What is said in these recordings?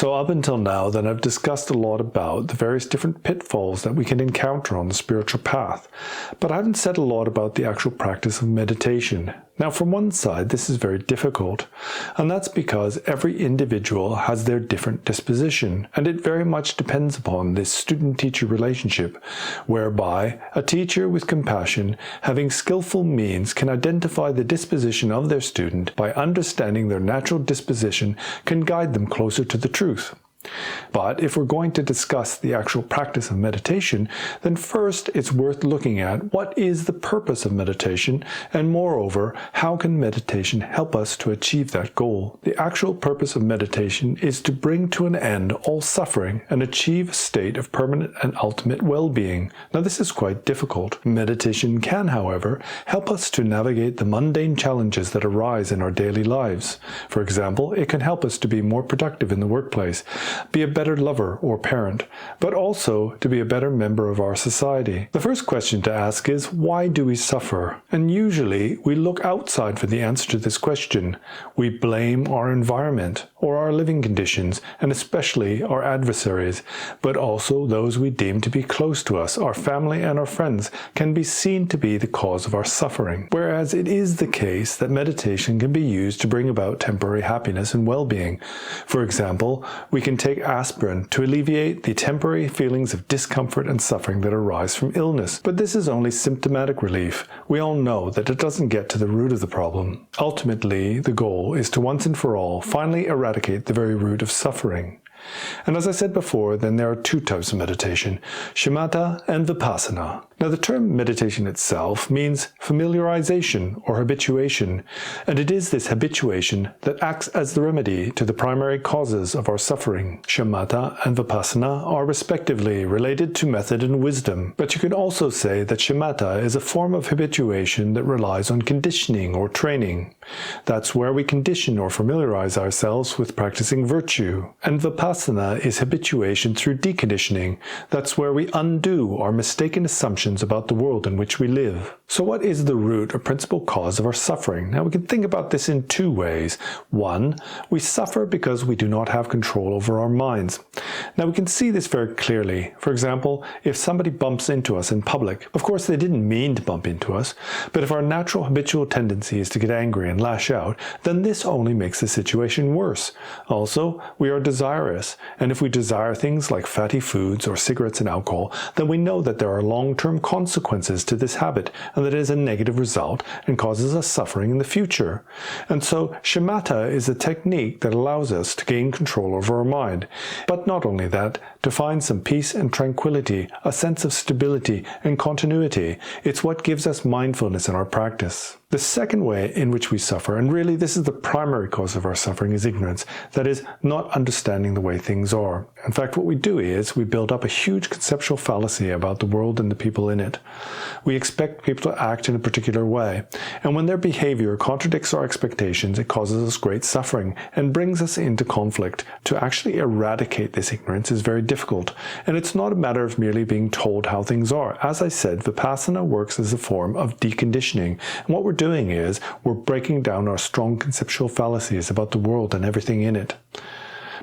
So up until now, then I've discussed a lot about the various different pitfalls that we can encounter on the spiritual path, but I haven't said a lot about the actual practice of meditation. Now, from one side, this is very difficult, and that's because every individual has their different disposition, and it very much depends upon this student-teacher relationship, whereby a teacher with compassion, having skillful means, can identify the disposition of their student by understanding their natural disposition, can guide them closer to the truth. But if we're going to discuss the actual practice of meditation, then first it's worth looking at what is the purpose of meditation, and moreover, how can meditation help us to achieve that goal? The actual purpose of meditation is to bring to an end all suffering and achieve a state of permanent and ultimate well-being. Now, this is quite difficult. Meditation can, however, help us to navigate the mundane challenges that arise in our daily lives. For example, it can help us to be more productive in the workplace, be a better lover or parent, but also to be a better member of our society. The first question to ask is, why do we suffer? And usually we look outside for the answer to this question. We blame our environment or our living conditions, and especially our adversaries, but also those we deem to be close to us, our family and our friends, can be seen to be the cause of our suffering. Whereas it is the case that meditation can be used to bring about temporary happiness and well-being. For example, we can take aspirin to alleviate the temporary feelings of discomfort and suffering that arise from illness. But this is only symptomatic relief. We all know that it doesn't get to the root of the problem. Ultimately, the goal is to once and for all finally eradicate the very root of suffering. And as I said before, then there are two types of meditation, Shamata and Vipassana. Now, the term meditation itself means familiarization or habituation, and it is this habituation that acts as the remedy to the primary causes of our suffering. Shamata and Vipassana are respectively related to method and wisdom, but you can also say that Shamata is a form of habituation that relies on conditioning or training. That's where we condition or familiarize ourselves with practicing virtue. And Vipassana is habituation through deconditioning. That's where we undo our mistaken assumptions about the world in which we live. So what is the root or principal cause of our suffering? Now, we can think about this in two ways. One, we suffer because we do not have control over our minds. Now, we can see this very clearly. For example, if somebody bumps into us in public, of course they didn't mean to bump into us, but if our natural habitual tendency is to get angry and lash out, then this only makes the situation worse. Also, we are desirous, and if we desire things like fatty foods or cigarettes and alcohol, then we know that there are long-term consequences to this habit, and that it is a negative result and causes us suffering in the future. And so Shamata is a technique that allows us to gain control over our mind. But not only that, to find some peace and tranquility, a sense of stability and continuity. It's what gives us mindfulness in our practice. The second way in which we suffer, and really this is the primary cause of our suffering, is ignorance. That is, not understanding the way things are. In fact, what we do is we build up a huge conceptual fallacy about the world and the people in it. We expect people to act in a particular way, and when their behavior contradicts our expectations, it causes us great suffering and brings us into conflict. To actually eradicate this ignorance is very difficult, and it's not a matter of merely being told how things are. As I said, Vipassana works as a form of deconditioning, and what we're doing is we're breaking down our strong conceptual fallacies about the world and everything in it.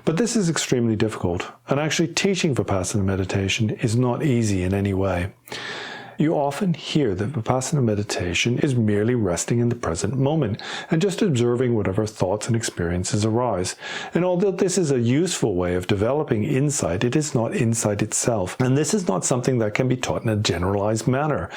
But this is extremely difficult, and actually teaching Vipassana meditation is not easy in any way. You often hear that Vipassana meditation is merely resting in the present moment and just observing whatever thoughts and experiences arise. And although this is a useful way of developing insight, it is not insight itself. And this is not something that can be taught in a generalized manner.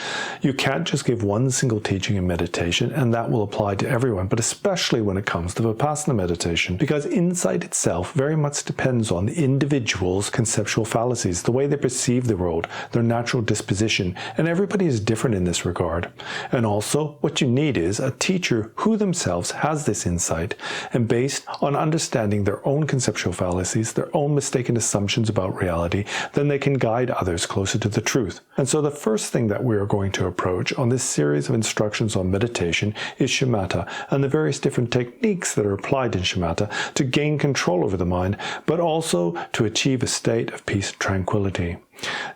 You can't just give one single teaching in meditation and that will apply to everyone, but especially when it comes to Vipassana meditation, because insight itself very much depends on the individual's conceptual fallacies, the way they perceive the world, their natural disposition, and everybody is different in this regard. And also, what you need is a teacher who themselves has this insight, and based on understanding their own conceptual fallacies, their own mistaken assumptions about reality, then they can guide others closer to the truth. And so the first thing that we are going to approach on this series of instructions on meditation is Shamata, and the various different techniques that are applied in Shamata to gain control over the mind, but also to achieve a state of peace and tranquility.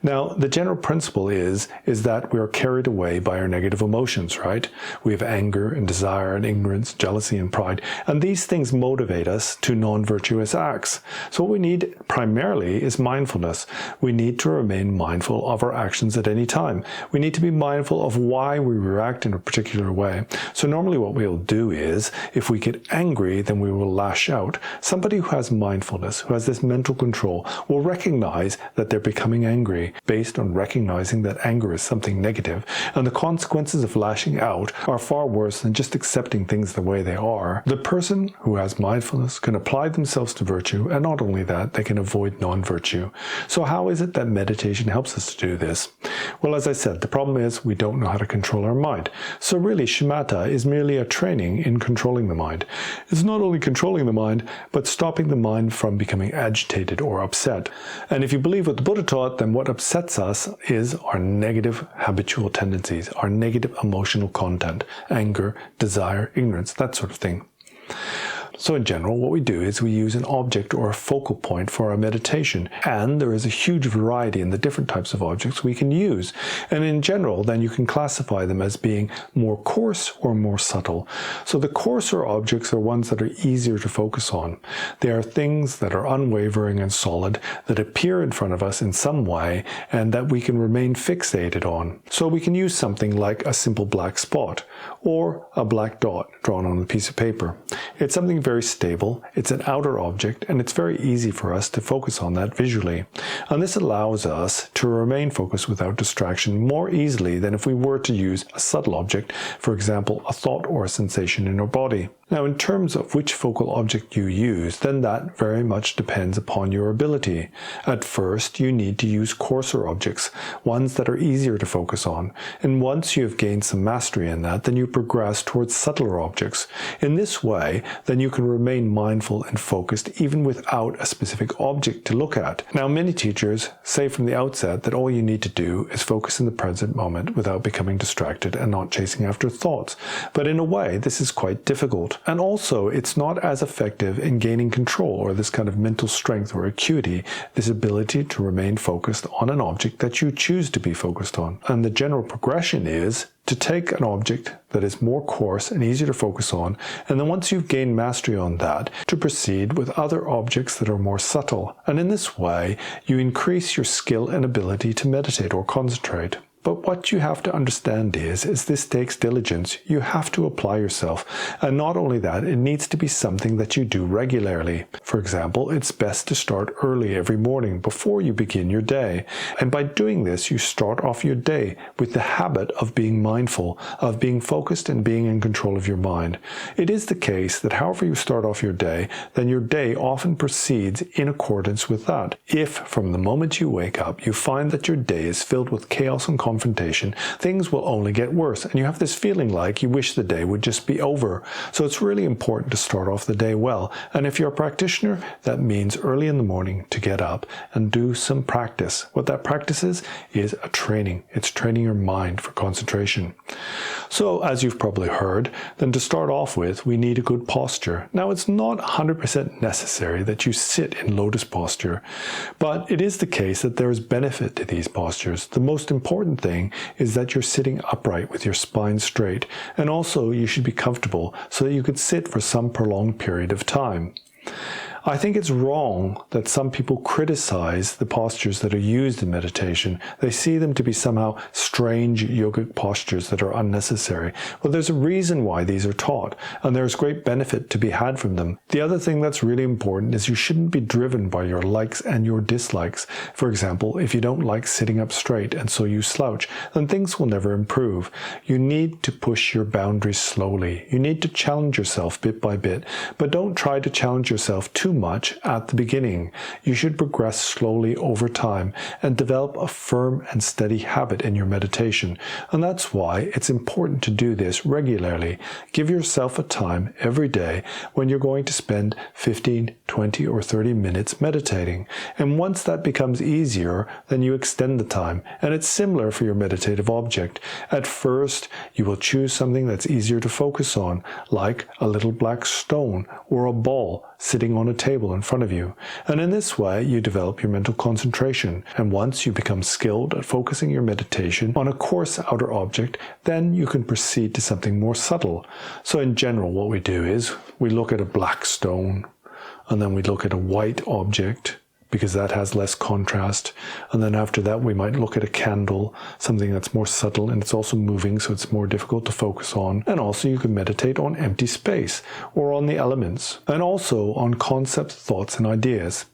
Now, the general principle is that we are carried away by our negative emotions, right? We have anger and desire and ignorance, jealousy and pride, and these things motivate us to non-virtuous acts. So what we need primarily is mindfulness. We need to remain mindful of our actions at any time. We need to be mindful of why we react in a particular way. So normally what we'll do is, if we get angry, then we will lash out. Somebody who has mindfulness, who has this mental control, will recognize that they're becoming angry based on recognizing that anger is something negative, and the consequences of lashing out are far worse than just accepting things the way they are. The person who has mindfulness can apply themselves to virtue, and not only that, they can avoid non-virtue. So how is it that meditation helps us to do this? Well, as I said, the problem is we don't know how to control our mind. So really, Shamata is merely a training in controlling the mind. It's not only controlling the mind, but stopping the mind from becoming agitated or upset. And if you believe what the Buddha taught, then what upsets us is our negative habitual tendencies, our negative emotional content, anger, desire, ignorance, that sort of thing. So in general, what we do is we use an object or a focal point for our meditation, and there is a huge variety in the different types of objects we can use. And in general, then you can classify them as being more coarse or more subtle. So the coarser objects are ones that are easier to focus on. They are things that are unwavering and solid, that appear in front of us in some way, and that we can remain fixated on. So we can use something like a simple black spot, or a black dot drawn on a piece of paper. It's something very stable, it's an outer object, and it's very easy for us to focus on that visually. And this allows us to remain focused without distraction more easily than if we were to use a subtle object, for example, a thought or a sensation in our body. Now, in terms of which focal object you use, then that very much depends upon your ability. At first, you need to use coarser objects, ones that are easier to focus on. And once you have gained some mastery in that, then you progress towards subtler objects. In this way, then you can remain mindful and focused even without a specific object to look at. Now, many teachers say from the outset that all you need to do is focus in the present moment without becoming distracted and not chasing after thoughts. But in a way, this is quite difficult. And also, it's not as effective in gaining control or this kind of mental strength or acuity, this ability to remain focused on an object that you choose to be focused on. And the general progression is to take an object that is more coarse and easier to focus on, and then once you've gained mastery on that, to proceed with other objects that are more subtle. And in this way, you increase your skill and ability to meditate or concentrate. But what you have to understand is this takes diligence. You have to apply yourself. And not only that, it needs to be something that you do regularly. For example, it's best to start early every morning before you begin your day. And by doing this, you start off your day with the habit of being mindful, of being focused and being in control of your mind. It is the case that however you start off your day, then your day often proceeds in accordance with that. If from the moment you wake up, you find that your day is filled with chaos and confrontation, things will only get worse, and you have this feeling like you wish the day would just be over. So it's really important to start off the day well, and if you're a practitioner, that means early in the morning to get up and do some practice. What that practice is a training. It's training your mind for concentration. So as you've probably heard, then to start off with, we need a good posture. Now, it's not 100% necessary that you sit in lotus posture, but it is the case that there is benefit to these postures. The most important thing is that you're sitting upright with your spine straight, and also you should be comfortable so that you could sit for some prolonged period of time. I think it's wrong that some people criticize the postures that are used in meditation. They see them to be somehow strange yogic postures that are unnecessary. Well, there's a reason why these are taught, and there's great benefit to be had from them. The other thing that's really important is you shouldn't be driven by your likes and your dislikes. For example, if you don't like sitting up straight and so you slouch, then things will never improve. You need to push your boundaries slowly. You need to challenge yourself bit by bit, but don't try to challenge yourself too much at the beginning. You should progress slowly over time and develop a firm and steady habit in your meditation. And that's why it's important to do this regularly. Give yourself a time every day when you're going to spend 15, 20, or 30 minutes meditating. And once that becomes easier, then you extend the time. And it's similar for your meditative object. At first, you will choose something that's easier to focus on, like a little black stone or a ball sitting on a table in front of you. And in this way, you develop your mental concentration. And once you become skilled at focusing your meditation on a coarse outer object, then you can proceed to something more subtle. So in general, what we do is we look at a black stone, and then we look at a white object, because that has less contrast. And then after that, we might look at a candle, something that's more subtle and it's also moving, so it's more difficult to focus on. And also you can meditate on empty space or on the elements, and also on concepts, thoughts, and ideas.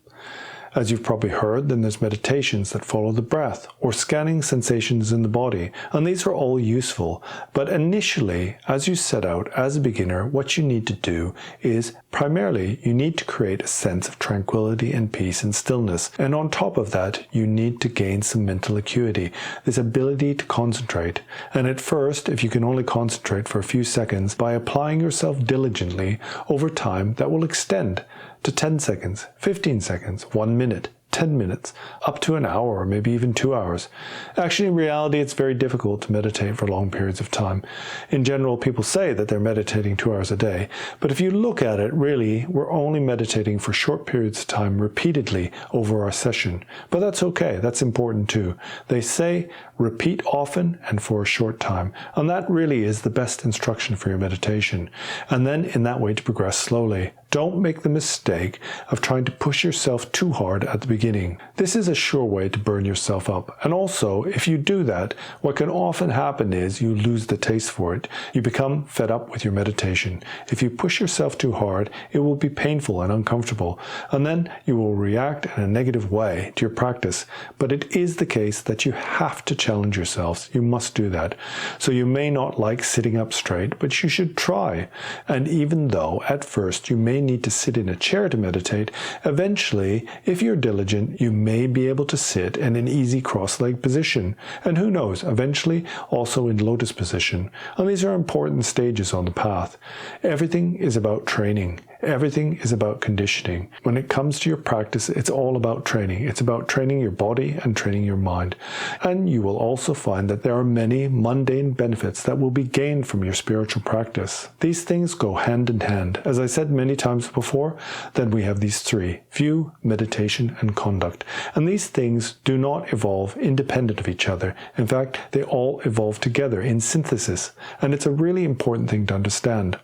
As you've probably heard, then there's meditations that follow the breath or scanning sensations in the body, and these are all useful. But initially, as you set out as a beginner, what you need to do is primarily you need to create a sense of tranquility and peace and stillness. And on top of that, you need to gain some mental acuity, this ability to concentrate. And at first, if you can only concentrate for a few seconds, by applying yourself diligently over time, that will extend to 10 seconds, 15 seconds, 1 minute, 10 minutes, up to an hour or maybe even 2 hours. Actually, in reality, it's very difficult to meditate for long periods of time. In general, people say that they're meditating 2 hours a day, but if you look at it, really, we're only meditating for short periods of time repeatedly over our session. But that's okay, that's important too. They say repeat often and for a short time, and that really is the best instruction for your meditation. And then in that way to progress slowly. Don't make the mistake of trying to push yourself too hard at the beginning. This is a sure way to burn yourself up. And also, if you do that, what can often happen is you lose the taste for it. You become fed up with your meditation. If you push yourself too hard, it will be painful and uncomfortable. And then you will react in a negative way to your practice. But it is the case that you have to challenge yourselves. You must do that. So you may not like sitting up straight, but you should try. And even though at first you may need to sit in a chair to meditate, eventually, if you're diligent, you may be able to sit in an easy cross-legged position. And who knows, eventually also in lotus position. And these are important stages on the path. Everything is about training. Everything is about conditioning. When it comes to your practice, it's all about training. It's about training your body and training your mind. And you will also find that there are many mundane benefits that will be gained from your spiritual practice. These things go hand in hand. As I said many times before, then we have these three: view, meditation, and conduct. And these things do not evolve independent of each other. In fact, they all evolve together in synthesis. And it's a really important thing to understand.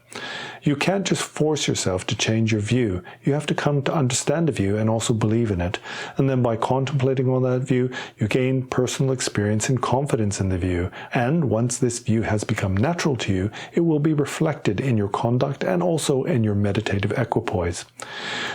You can't just force yourself to change your view. You have to come to understand a view and also believe in it. And then by contemplating on that view, you gain personal experience and confidence in the view. And once this view has become natural to you, it will be reflected in your conduct and also in your meditative equipoise.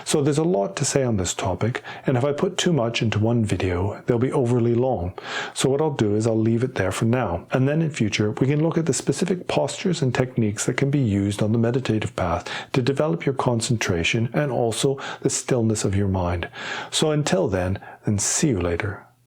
So there's a lot to say on this topic, and if I put too much into one video, they'll be overly long. So what I'll do is I'll leave it there for now. And then in future, we can look at the specific postures and techniques that can be used on the meditative path to develop your concentration and also the stillness of your mind. So until then see you later.